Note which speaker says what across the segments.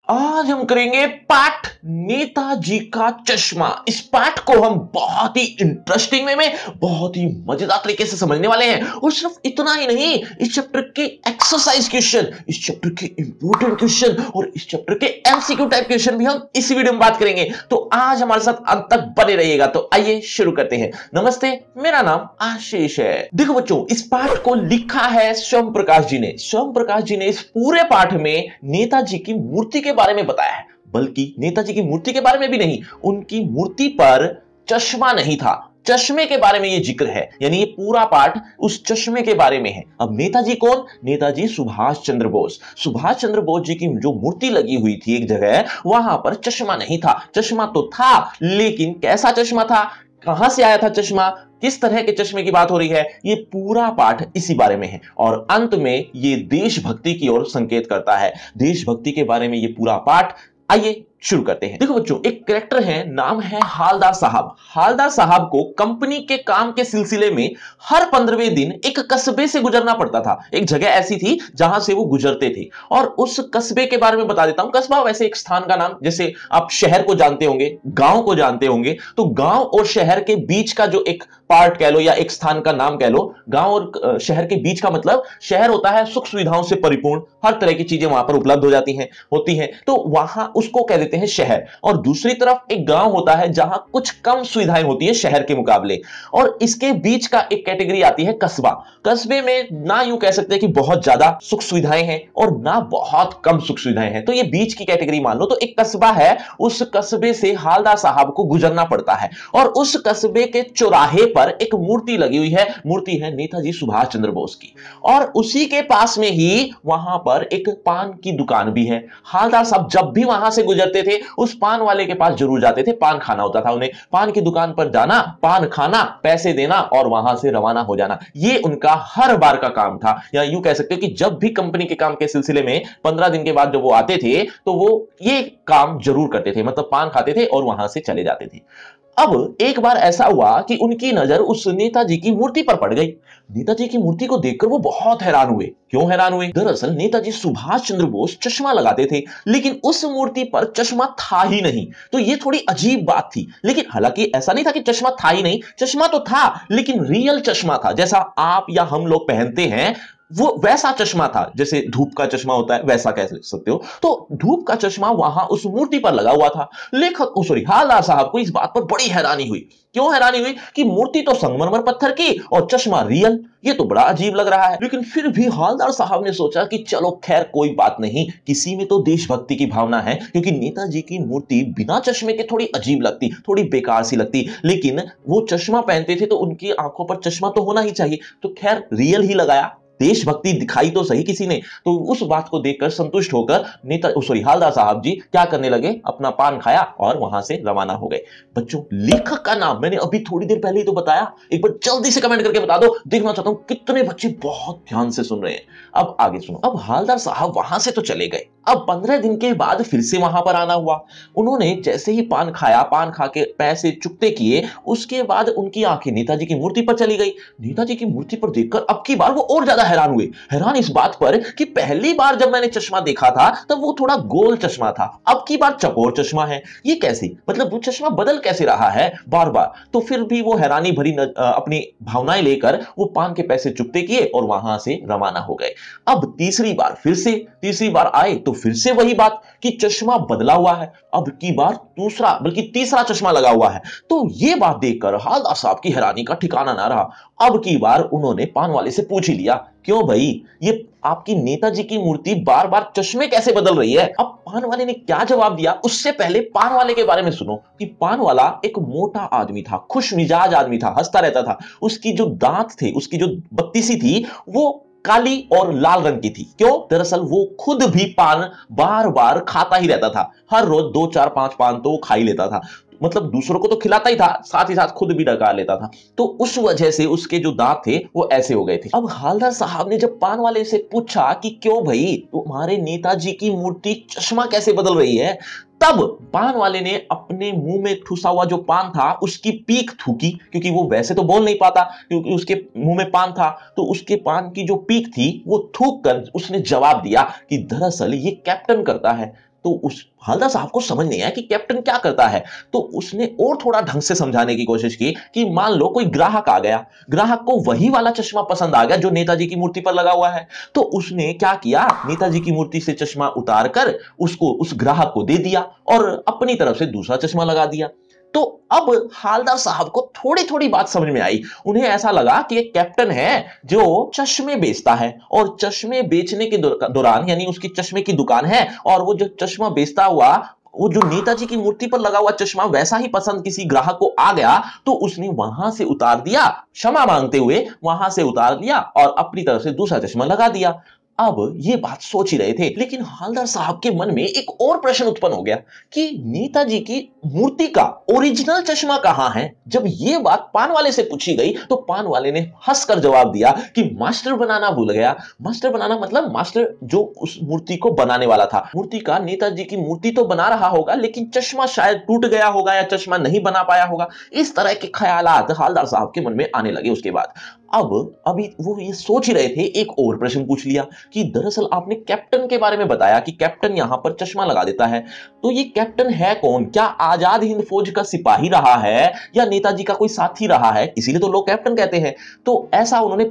Speaker 1: आज हम करेंगे पाठ नेताजी का चश्मा। इस पाठ को हम बहुत ही इंटरेस्टिंग वे में बहुत ही मजेदार तरीके से समझने वाले हैं। और सिर्फ इतना ही नहीं, इस चैप्टर के एक्सरसाइज क्वेश्चन, इस चैप्टर के इंपॉर्टेंट क्वेश्चन और इस चैप्टर के एमसीक्यू टाइप क्वेश्चन भी हम इसी वीडियो में बात करेंगे। तो आज हमारे साथ अंत तक बने रहिएगा। तो आइए शुरू करते हैं। नमस्ते, मेरा नाम आशीष है। देखो बच्चों, इस पाठ को लिखा है स्वयं प्रकाश जी ने। स्वयं प्रकाश जी ने इस पूरे पाठ में नेताजी की मूर्ति के बारे में बताया है। बल्कि नेताजी की मूर्ति के बारे में भी नहीं, उनकी मूर्ति पर चश्मा नहीं था, चश्मे के बारे में यह जिक्र है। यानी ये पूरा पाठ उस चश्मे के बारे में है। अब नेताजी कौन? नेताजी सुभाष चंद्र बोस। सुभाष चंद्र बोस जी की जो मूर्ति लगी हुई थी एक जगह, वहां पर चश्मा नहीं था। चश्मा तो था, लेकिन कैसा चश्मा था, कहां से आया था चश्मा, किस तरह के चश्मे की बात हो रही है, ये पूरा पाठ इसी बारे में है। और अंत में ये देशभक्ति की ओर संकेत करता है। देशभक्ति के बारे में ये पूरा पाठ। आइए शुरू करते हैं। देखो बच्चों, एक कैरेक्टर है, नाम है हालदार साहब। हालदार साहब को कंपनी के काम के सिलसिले में हर 15वें दिन एक कस्बे से गुजरना पड़ता था। एक जगह ऐसी थी जहां से वो गुजरते थे। और उस कस्बे के बारे में बता देता हूं। कस्बा वैसे एक स्थान का नाम, जैसे आप शहर को जानते होंगे, गांव को जानते होंगे, तो गांव और शहर के बीच का जो एक पार्ट कह लो या एक स्थान का नाम कह लो, गांव और शहर के बीच का मतलब, शहर होता है सुख सुविधाओं से परिपूर्ण, हर तरह की चीजें वहां पर उपलब्ध हो जाती हैं, होती हैं, तो वहां उसको कह देते हैं शहर। और दूसरी तरफ एक गांव होता है जहां कुछ कम सुविधाएं होती है शहर के मुकाबले। और इसके बीच का एक कैटेगरी आती है कस्बा। कस्बे में ना यूं कह सकते कि बहुत ज्यादा सुख सुविधाएं हैं और ना बहुत कम सुख सुविधाएं हैं, तो ये बीच की कैटेगरी मान लो। तो एक कस्बा है, उस कस्बे से हालदार साहब को गुजरना पड़ता है। और उस कस्बे के चौराहे पर एक मूर्ति लगी हुई है। मूर्ति है नेताजी सुभाष चंद्र बोस की। और उसी के पास में ही वहां पर एक पान की दुकान भी है। हालदार साहब जब भी वहां से गुजरते थे, उस पान वाले के पास जरूर जाते थे। पान खाना होता था उन्हें। पान की दुकान पर जाना, पान खाना, पैसे देना और वहां से रवाना हो जाना, ये उनका हर बार का काम था। या यूं कह सकते हो कि जब भी कंपनी के काम के सिलसिले में 15 दिन के बाद जब वो आते थे, तो वो ये काम जरूर करते थे। मतलब पान खाते थे और वहां से चले जाते थे। अब एक बार ऐसा हुआ कि उनकी नजर उस नेताजी की मूर्ति पर पड़ गई। नेताजी की मूर्ति को देखकर वो बहुत हैरान हुए। क्यों हैरान हुए? दरअसल नेताजी सुभाष चंद्र बोस चश्मा लगाते थे, लेकिन उस मूर्ति पर चश्मा था ही नहीं। तो ये थोड़ी अजीब बात थी। लेकिन हालांकि ऐसा नहीं था कि चश्मा था ही नहीं, चश्मा तो था, लेकिन रियल चश्मा था, जैसा आप या हम लोग पहनते हैं, वो वैसा चश्मा था। जैसे धूप का चश्मा होता है, वैसा कह सकते हो। तो धूप का चश्मा वहां उस मूर्ति पर लगा हुआ था। लेखक हालदार साहब को इस बात पर बड़ी हैरानी हुई। क्यों हैरानी हुई? कि मूर्ति तो संगमरमर पत्थर की और चश्मा रियल, ये तो बड़ा अजीब लग रहा है। लेकिन फिर भी हालदार साहब ने सोचा कि चलो खैर कोई बात नहीं, किसी में तो देशभक्ति की भावना है। क्योंकि नेताजी की मूर्ति बिना चश्मे के थोड़ी अजीब लगती, थोड़ी बेकार सी लगती, लेकिन वो चश्मा पहनते थे तो उनकी आंखों पर चश्मा तो होना ही चाहिए। तो खैर रियल ही लगाया, देशभक्ति दिखाई तो सही किसी ने। तो उस बात को देखकर संतुष्ट होकर हालदार साहब जी क्या करने लगे, अपना पान खाया और वहां से रवाना हो गए। बच्चों, लेखक का नाम मैंने अभी थोड़ी देर पहले ही तो बताया। एक बार जल्दी से कमेंट करके बता दो, देखना चाहता हूं कितने बच्चे बहुत ध्यान से सुन रहे हैं। अब आगे सुनो। अब हालदार साहब वहां से तो चले गए। अब 15 दिन के बाद फिर से वहां पर आना हुआ। उन्होंने जैसे ही पान खाया, पान खा के पैसे चुकते किए, उसके बाद उनकी आंखें नेताजी की मूर्ति पर चली गई। नेताजी की मूर्ति पर देखकर अब की बार वो और ज्यादा हैरान हुए। हैरान इस बात पर कि पहली बार जब मैंने चश्मा देखा था तब वो थोड़ा गोल चश्मा था, अब की बार चौकोर चश्मा है। ये कैसे? मतलब वो चश्मा बदल कैसे रहा है बार बार? तो फिर भी वो हैरानी भरी अपनी भावनाएं लेकर वो पान के पैसे चुकते किए और वहां से रवाना हो गए। अब तीसरी बार आए तो फिर से वही बात कि चश्मा बदला हुआ है, अब की बार दूसरा बल्कि तीसरा चश्मा लगा हुआ है। तो ये बात देखकर हालदार साहब की हैरानी का ठिकाना ना रहा। अब की बार उन्होंने पान वाले से पूछ ही लिया, क्यों भाई, ये आपकी नेताजी की मूर्ति बार बार चश्मे कैसे बदल रही है? अब पान वाले ने क्या जवाब दिया, उससे पहले पान वाले के बारे में सुनो। कि पान वाला एक मोटा आदमी था, खुश मिजाज आदमी था, हंसता रहता था। उसकी जो दांत थे, उसकी जो बत्तीसी थी, वो काली और लाल रंग की थी। क्यों? दरअसल वो खुद भी पान बार बार खाता ही रहता था। हर रोज 2 4 5 पान तो वो खा ही लेता था। मतलब दूसरों को तो खिलाता ही था, साथ ही साथ खुद भी डका लेता था। तो उस वजह से उसके जो दांत थे वो ऐसे हो गए थे। अब हालदार साहब ने जब पान वाले से पूछा कि क्यों भाई, तुम्हारे नेताजी की मूर्ति चश्मा कैसे बदल रही है, तब पान वाले ने अपने मुंह में ठुसा हुआ जो पान था उसकी पीक थूकी। क्योंकि वो वैसे तो बोल नहीं पाता, क्योंकि उसके मुंह में पान था, तो उसके पान की जो पीक थी वो थूक कर उसने जवाब दिया कि दरअसल ये कैप्टन करता है। तो उस हवलदार साहब को समझ नहीं आया कि कैप्टन क्या करता है। तो उसने और थोड़ा ढंग से समझाने की कोशिश की कि मान लो कोई ग्राहक आ गया, ग्राहक को वही वाला चश्मा पसंद आ गया जो नेताजी की मूर्ति पर लगा हुआ है। तो उसने क्या किया, नेताजी की मूर्ति से चश्मा उतार कर उसको उस ग्राहक को दे दिया और अपनी तरफ से दूसरा चश्मा लगा दिया। तो अब हवलदार साहब को थोड़ी थोड़ी बात समझ में आई। उन्हें ऐसा लगा कि एक कैप्टन है जो चश्मे बेचता है और चश्मे बेचने के दौरान यानी उसकी चश्मे की दुकान है और वो जो चश्मा बेचता हुआ वो जो नेताजी की मूर्ति पर लगा हुआ चश्मा वैसा ही पसंद किसी ग्राहक को आ गया तो उसने वहां से उतार दिया, क्षमा मांगते हुए वहां से उतार दिया और अपनी तरफ से दूसरा चश्मा लगा दिया। अब ये बात सोच ही रहे थे, लेकिन हवलदार साहब के मन में एक और प्रश्न उत्पन्न हो गया कि नेताजी की मूर्ति का ओरिजिनल चश्मा कहां है। जब ये बात पान वाले से पूछी गई तो पान वाले ने हंसकर जवाब दिया कि मास्टर बनाना भूल गया। मास्टर बनाना मतलब मास्टर जो उस मूर्ति को बनाने वाला था, मूर्ति का नेताजी की मूर्ति तो बना रहा होगा लेकिन चश्मा शायद टूट गया होगा या चश्मा नहीं बना पाया होगा। इस तरह के ख्यालात हवलदार साहब के मन में आने लगे। उसके बाद अभी वो ये सोच ही रहे थे, एक और प्रश्न पूछ लिया कि दरअसल आपने कैप्टन के बारे में बताया कि कैप्टन यहां पर चश्मा लगा देता है, तो ये कैप्टन है कौन? क्या आजाद हिंद फौज का सिपाही रहा है या नेताजी का कोई साथी रहा है? इसीलिए तो लोग कैप्टन कहते हैं। तो ऐसा उन्होंने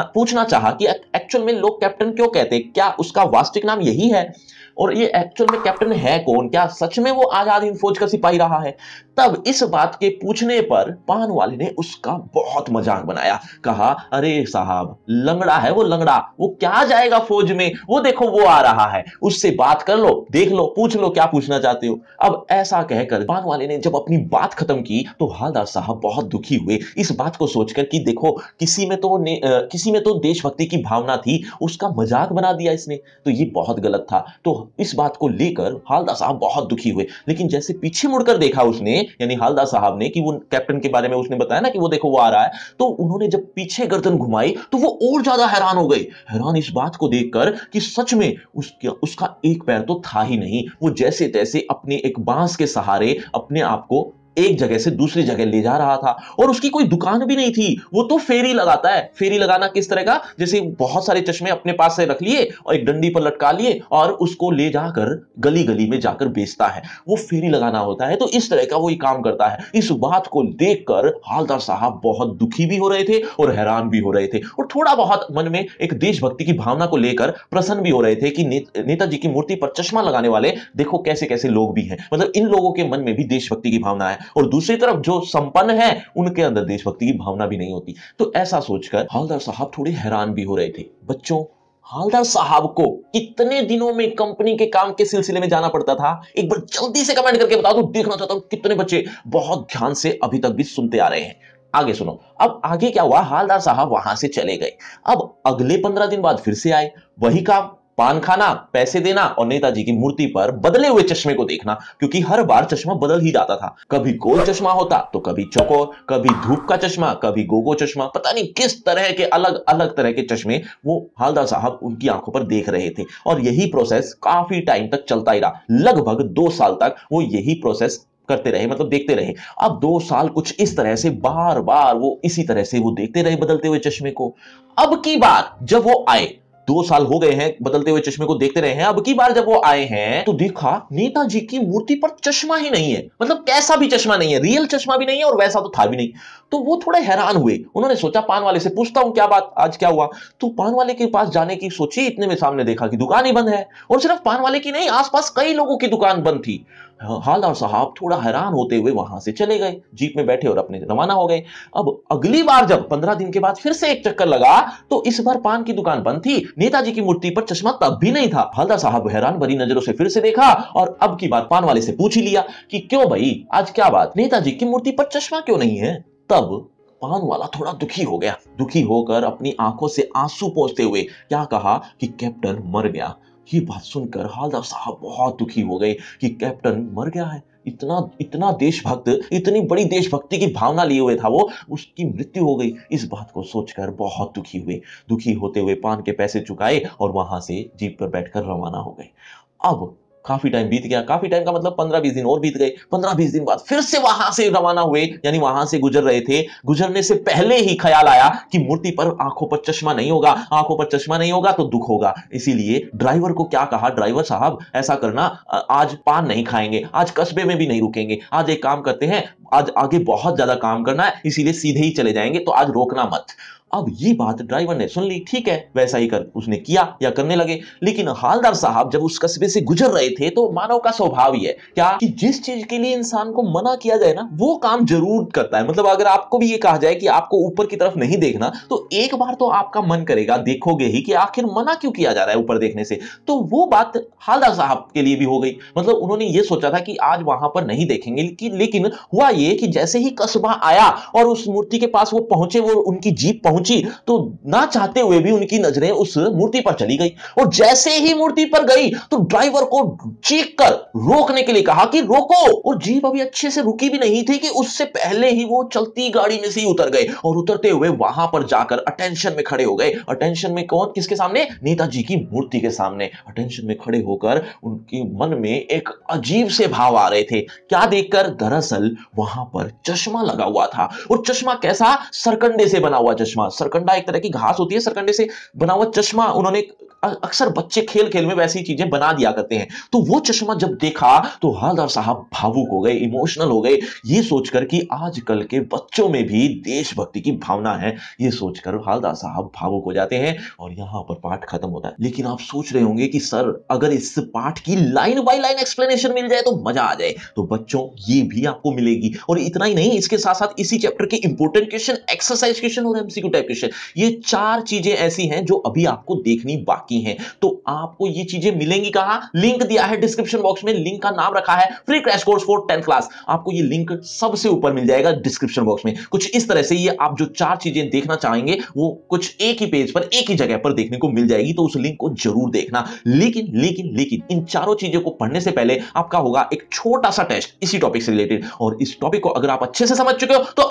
Speaker 1: पूछना चाहा कि एक्चुअल में लोग कैप्टन क्यों कहते हैं, क्या उसका वास्तविक नाम यही है और ये एक्चुअल में कैप्टन है कौन? क्या सच में वो आजाद हिंद फौज का सिपाही रहा है? तब इस बात के पूछने पर पान वाले ने उसका बहुत मजाक बनाया। कहा, अरे साहब लंगड़ा है वो, लंगड़ा, वो क्या जाएगा फौज में, वो देखो वो आ रहा है, उससे बात कर लो, देख लो, पूछ लो क्या पूछना चाहते हो। अब ऐसा कहकर पान वाले ने जब अपनी बात खत्म की तो हवलदार साहब बहुत दुखी हुए इस बात को सोचकर कि देखो किसी में तो देशभक्ति की भावना थी, उसका मजाक बना दिया इसने, तो ये बहुत गलत था। तो इस बात को लेकर हवलदार साहब बहुत दुखी हुए। लेकिन जैसे पीछे मुड़कर देखा उसने, यानी हवलदार साहब ने, कि वो कैप्टन के बारे में उसने बताया ना कि वो देखो वो आ रहा है, तो उन्होंने जब पीछे गर्दन घुमाई तो वो और ज्यादा हैरान हो गई, हैरान इस बात को देखकर कि सच में उसका एक पैर तो था ही नहीं। वो जैसे तैसे अपने एक बांस के सहारे अपने आप को एक जगह से दूसरी जगह ले जा रहा था और उसकी कोई दुकान भी नहीं थी। वो तो फेरी लगाता है। फेरी लगाना किस तरह का, जैसे बहुत सारे चश्मे अपने पास से रख लिए और एक डंडी पर लटका लिए और उसको ले जाकर गली गली में जाकर बेचता है, वो फेरी लगाना होता है। तो इस तरह का वो काम करता है। इस बात को देखकर हवलदार साहब बहुत दुखी भी हो रहे थे और हैरान भी हो रहे थे और थोड़ा बहुत मन में एक देशभक्ति की भावना को लेकर प्रसन्न भी हो रहे थे कि नेताजी की मूर्ति पर चश्मा लगाने वाले देखो कैसे कैसे लोग भी हैं, मतलब इन लोगों के मन में भी देशभक्ति की भावना है और दूसरी तरफ जो संपन्न है उनके अंदर देशभक्ति की भावना भी नहीं होती। तो ऐसा सोचकर हवलदार साहब थोड़े हैरान भी हो रहे थे। बच्चों, हवलदार साहब को कितने दिनों में कंपनी के काम के सिलसिले में जाना पड़ता था, एक बार जल्दी से कमेंट करके बता दो, देखना चाहता हूं कितने बच्चे बहुत ध्यान से अभी तक भी सुनते आ रहे हैं। आगे सुनो। अब आगे क्या हुआ, हवलदार साहब वहां से चले गए। अब अगले 15 दिन बाद फिर से आए, वही काम, पान खाना, पैसे देना और नेताजी की मूर्ति पर बदले हुए चश्मे को देखना, क्योंकि हर बार चश्मा बदल ही जाता था। कभी गोल चश्मा होता तो कभी चौकोर, कभी धूप का चश्मा, कभी गोगो चश्मा, पता नहीं किस तरह के अलग अलग तरह के चश्मे वो हवलदार साहब उनकी आंखों पर देख रहे थे। और यही प्रोसेस काफी टाइम तक चलता ही रहा, लगभग 2 साल तक वो यही प्रोसेस करते रहे, मतलब देखते रहे। अब 2 साल कुछ इस तरह से बार बार वो इसी तरह से वो देखते रहे बदलते हुए चश्मे को। अब की बार जब वो आए, 2 साल हो गए हैं बदलते हुए चश्मे को देखते रहे हैं, अब की बार जब वो आए हैं तो देखा नेताजी की मूर्ति पर चश्मा ही नहीं है, मतलब कैसा भी चश्मा नहीं है, रियल चश्मा भी नहीं है और वैसा तो था भी नहीं। तो वो थोड़े हैरान हुए। उन्होंने सोचा पान वाले से पूछता हूं क्या बात, आज क्या हुआ। तो पान वाले के पास जाने की सोची, इतने में सामने देखा कि दुकान ही बंद है और सिर्फ पान वाले की नहीं, आसपास कई लोगों की दुकान बंद थी। हवलदार साहब थोड़ा हैरान होते हुए वहां से चले गए, जीप में बैठे और अपने रवाना हो गए। अब अगली बार जब 15 दिन के बाद फिर से एक चक्कर लगा तो इस बार पान की दुकान बंद थी, नेताजी की मूर्ति पर चश्मा तब भी नहीं था। हवलदार साहब हैरान भरी नजरों से फिर से देखा और अब की बार पान वाले से पूछ ही लिया कि क्यों भाई, आज क्या बात, नेताजी की मूर्ति पर चश्मा क्यों नहीं है। तब पान वाला थोड़ा दुखी हो गया, दुखी होकर अपनी आंखों से आंसू पोंछते हुए क्या कहा कि कैप्टन मर गया। ये बात सुनकर हवलदार साहब बहुत दुखी हो गए कि कैप्टन मर गया है, इतना देशभक्त, इतनी बड़ी देशभक्ति की भावना लिए हुए था वो, उसकी मृत्यु हो गई। इस बात को सोचकर बहुत दुखी हुए। दुखी होते हुए पान के पैसे चुकाए और वहां से जीप पर बैठकर रवाना हो गए। अब काफी टाइम बीत गया, काफी टाइम का मतलब 15-20 दिन और बीत गए। 15-20 दिन बाद फिर से वहां से रवाना हुए, यानी वहां से गुजर रहे थे। गुजरने से पहले ही ख्याल आया कि मूर्ति पर आंखों पर चश्मा नहीं होगा, आंखों पर चश्मा नहीं होगा तो दुख होगा। इसीलिए ड्राइवर को क्या कहा, ड्राइवर साहब ऐसा करना, आज पान नहीं खाएंगे, आज कस्बे में भी नहीं रुकेंगे, आज एक काम करते हैं, आज आगे बहुत ज्यादा काम करना है इसीलिए सीधे ही चले जाएंगे, तो आज रोकना मत। अब ये बात ड्राइवर ने सुन ली, ठीक है वैसा ही कर उसने किया या करने लगे। लेकिन हालदार साहब जब उस कस्बे से गुजर रहे थे तो मानव का स्वभाव ही है क्या कि जिस चीज के लिए इंसान को मना किया जाए ना वो काम जरूर करता है। मतलब अगर आपको भी ये कहा जाए कि आपको ऊपर की तरफ नहीं देखना तो एक बार तो आपका मन करेगा, देखोगे ही कि आखिर मना क्यों किया जा रहा है ऊपर देखने से। तो वो बात हालदार साहब के लिए भी हो गई। मतलब उन्होंने ये सोचा था कि आज वहां पर नहीं देखेंगे, लेकिन हुआ ये कि जैसे ही कस्बा आया और उस मूर्ति के पास वो पहुंचे, वो उनकी जीप पहुंची तो ना चाहते हुए भी उनकी नजरें उस मूर्ति पर चली गई। और जैसे ही मूर्ति पर गई तो ड्राइवर को चीख कर रोकने के लिए कहा कि रोको। और जीप अभी अच्छे से रुकी भी नहीं थी कि उससे पहले ही वो चलती गाड़ी में से ही उतर गए और उतरते हुए वहां पर जाकर अटेंशन में खड़े हो गए। अटेंशन में कौन, किसके सामने? नेताजी की मूर्ति के सामने अटेंशन में खड़े होकर उनके मन में एक अजीब से भाव आ रहे थे। क्या देखकर? दरअसल वहां पर चश्मा लगा हुआ था। और चश्मा कैसा? सरकंडे से बना हुआ चश्मा। सरकंडा एक तरह की घास होती है, सरकंडे से बना हुआ चश्मा उन्होंने, अक्सर बच्चे खेल खेल में वैसी चीजें बना दिया करते हैं। तो वो चश्मा जब देखा तो हालदार साहब भावुक हो गए, इमोशनल हो गए। ये सोचकर कि आजकल के बच्चों में भी देशभक्ति की भावना है, ये सोचकर हालदार साहब भावुक हो जाते हैं और यहां पर पाठ खत्म होता है। लेकिन आप सोच रहे होंगे कि सर अगर इस पाठ की लाइन बाय लाइन एक्सप्लेनेशन मिल जाए तो मजा आ जाए। तो बच्चों ये भी आपको मिलेगी। और इतना ही नहीं, इसके साथ साथ इसी चैप्टर के इंपोर्टेंट क्वेश्चन, एक्सरसाइज क्वेश्चन और एमसीक्यू टाइप क्वेश्चन, ये 4 चीजें ऐसी हैं जो अभी आपको देखनी बाकी हैं। तो आपको ये चीजें मिलेंगी कहां? लिंक दिया है डिस्क्रिप्शन बॉक्स में, लिंक का नाम रखा है free crash course for 10th class. आपको ये लिंक सबसे ऊपर मिल जाएगा डिस्क्रिप्शन बॉक्स में। कुछ इस तरह से ये आप जो 4 चीजें देखना चाहेंगे वो कुछ एक ही पेज पर, एक ही जगह पर देखने को मिल जाएगी, तो उस लिंक को जरूर देखना। लेकिन इन चारों चीजों को पढ़ने से पहले आपका होगा एक छोटा सा टेस्ट इसी टॉपिक से रिलेटेड। और इस टॉपिक को अगर आप अच्छे से समझ चुके हो तो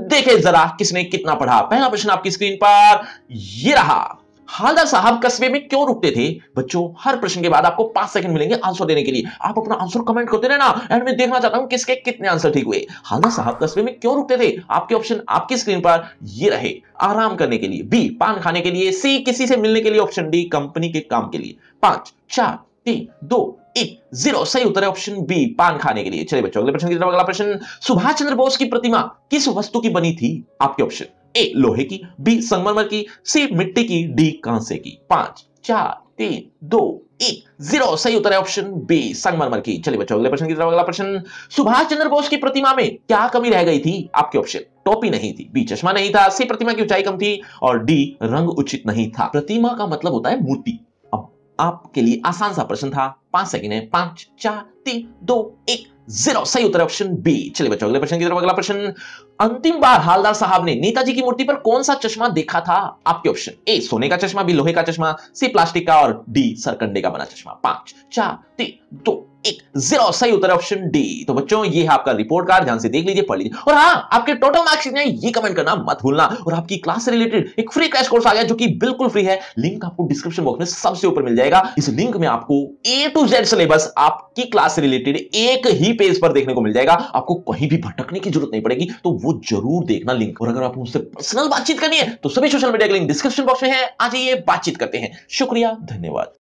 Speaker 1: देखें जरा किसने कितना पढ़ा। पहला प्रश्न आपकी स्क्रीन पर ये रहा, हालदार साहब कस्बे में क्यों रुकते थे? बच्चों हर प्रश्न के बाद आपको 5 सेकंड मिलेंगे आंसर देने के लिए। आप अपना आंसर कमेंट करते रहना एंड मैं देखना चाहता हूं किसके कितने आंसर ठीक हुए। हालदार साहब कस्बे में क्यों रुकते थे? आपके ऑप्शन आपकी स्क्रीन पर ये रहे, आराम करने के लिए, बी पान खाने के लिए, सी किसी से मिलने के लिए, ऑप्शन डी कंपनी के काम के लिए। 5 4 3 2 1 0 सही उत्तर है ऑप्शन बी पान खाने के लिए। चलिए बच्चों अगले प्रश्न की तरफ। अगला प्रश्न, सुभाष चंद्र बोस की प्रतिमा किस वस्तु की बनी थी? आपके ऑप्शन ए लोहे की, बी संगमरमर की, सी मिट्टी की, डी कांसे की। 5 4 3 2 1 0 सही उत्तर है ऑप्शन बी संगमरमर की। चलिए बच्चों अगले प्रश्न की तरफ। अगला प्रश्न, सुभाष चंद्र बोस की प्रतिमा में क्या कमी रह गई थी? आपके ऑप्शन, टोपी नहीं थी, बी चश्मा नहीं था, सी प्रतिमा की ऊंचाई कम थी और डी रंग उचित नहीं था। प्रतिमा का मतलब होता है मूर्ति। अब आपके लिए आसान सा प्रश्न था, 5 सेकंड है, 5 4 3 2 1 0 सही उत्तर है ऑप्शन बी। चलिए बच्चों अगले प्रश्न की तरफ। अगला प्रश्न, अंतिम बार हालदार साहब ने नेताजी की मूर्ति पर कौन सा चश्मा देखा था? आपके ऑप्शन, ए सोने का चश्मा, बी लोहे का चश्मा, सी प्लास्टिक का और डी सरकंडे का बना चश्मा। 5 4 3 2 1 0 सही उत्तर है ऑप्शन डी। तो बच्चों ये है आपका रिपोर्ट कार्ड, ध्यान से देख लीजिए, पढ़ लीजिए। और हाँ, आपके टोटल मार्क्स कितने हैं ये कमेंट करना मत भूलना। और आपकी क्लास से रिलेटेड एक फ्री क्रैश कोर्स आ गया जो कि बिल्कुल फ्री है, लिंक आपको डिस्क्रिप्शन बॉक्स में सबसे ऊपर मिल जाएगा। इस लिंक में आपको A to Z सिलेबस आपकी क्लास से रिलेटेड एक ही पेज पर देखने को मिल जाएगा। आपको कहीं भी भटकने की जरूरत नहीं पड़ेगी, तो वो जरूर देखना लिंक। और अगर आप मुझसे पर्सनल बातचीत करनी है तो सभी सोशल मीडिया के लिंक डिस्क्रिप्शन बॉक्स में है, आ जाइए बातचीत करते हैं। शुक्रिया, धन्यवाद।